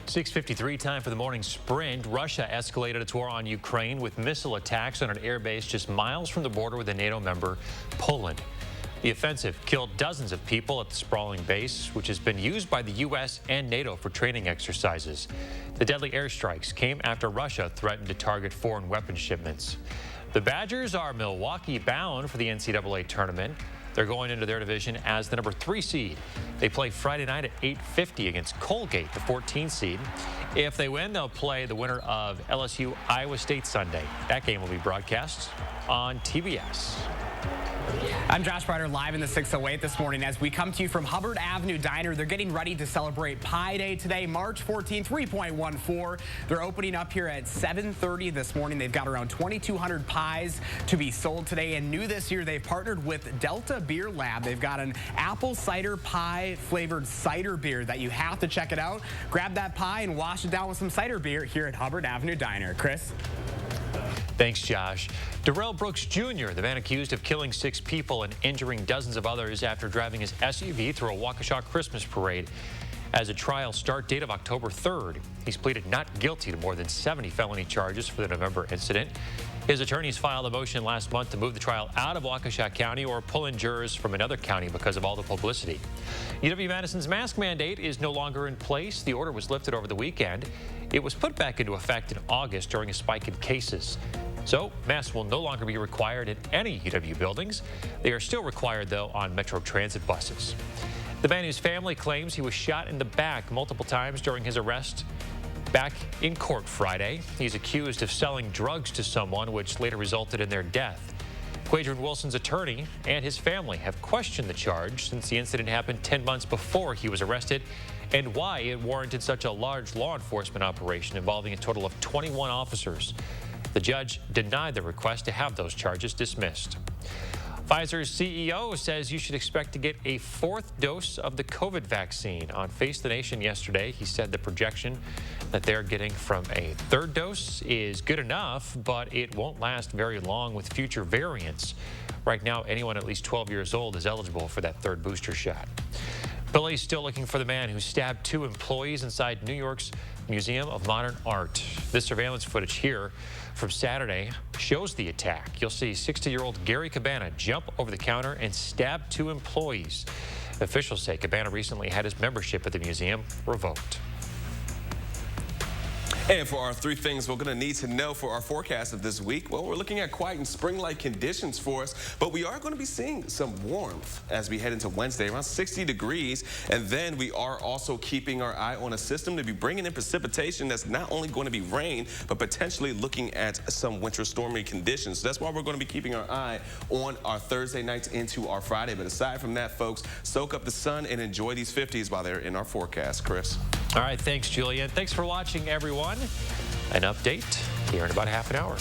6:53 time for the morning sprint. Russia escalated its war on Ukraine with missile attacks on an airbase just miles from the border with a NATO member, Poland. The offensive killed dozens of people at the sprawling base, which has been used by the U.S. and NATO for training exercises. The deadly airstrikes came after Russia threatened to target foreign weapons shipments. The Badgers are Milwaukee bound for the NCAA tournament. They're going into their division as the number 3 seed. They play Friday night at 8:50 against Colgate, the 14 seed. If they win, they'll play the winner of LSU Iowa State Sunday. That game will be broadcast on TBS. I'm Josh Bryder, live in the 608 this morning as we come to you from Hubbard Avenue Diner. They're getting ready to celebrate Pi Day today, March 14, 3.14. They're opening up here at 7:30 this morning. They've got around 2,200 pies to be sold today. And new this year, they've partnered with Delta Beer Lab. They've got an apple cider pie flavored cider beer that you have to check it out. Grab that pie and wash it down with some cider beer here at Hubbard Avenue Diner. Chris? Thanks, Josh. Darrell Brooks Jr., the man accused of killing 6 people and injuring dozens of others after driving his SUV through a Waukesha Christmas parade, has a trial start date of October 3rd. He's pleaded not guilty to more than 70 felony charges for the November incident. His attorneys filed a motion last month to move the trial out of Waukesha County or pull in jurors from another county because of all the publicity. UW-Madison's mask mandate is no longer in place. The order was lifted over the weekend. It was put back into effect in August during a spike in cases. So masks will no longer be required in any UW buildings. They are still required, though, on Metro Transit buses. The man whose family claims he was shot in the back multiple times during his arrest back in court Friday. He's accused of selling drugs to someone, which later resulted in their death. Quadron Wilson's attorney and his family have questioned the charge since the incident happened 10 months before he was arrested and why it warranted such a large law enforcement operation involving a total of 21 officers. The judge denied the request to have those charges dismissed. Pfizer's CEO says you should expect to get a 4th dose of the COVID vaccine. On Face the Nation yesterday, he said the projection that they're getting from a 3rd dose is good enough, but it won't last very long with future variants. Right now, anyone at least 12 years old is eligible for that 3rd booster shot. Police still looking for the man who stabbed 2 employees inside New York's Museum of Modern Art. This surveillance footage here from Saturday shows the attack. You'll see 60-year-old Gary Cabana jump over the counter and stab 2 employees. Officials say Cabana recently had his membership at the museum revoked. And for our 3 things we're going to need to know for our forecast of this week, well, we're looking at quiet and spring-like conditions for us, but we are going to be seeing some warmth as we head into Wednesday, around 60 degrees. And then we are also keeping our eye on a system to be bringing in precipitation that's not only going to be rain, but potentially looking at some winter stormy conditions. So that's why we're going to be keeping our eye on our Thursday nights into our Friday. But aside from that, folks, soak up the sun and enjoy these 50s while they're in our forecast. Chris? All right, thanks, Julian. Thanks for watching, everyone. An update here in about half an hour.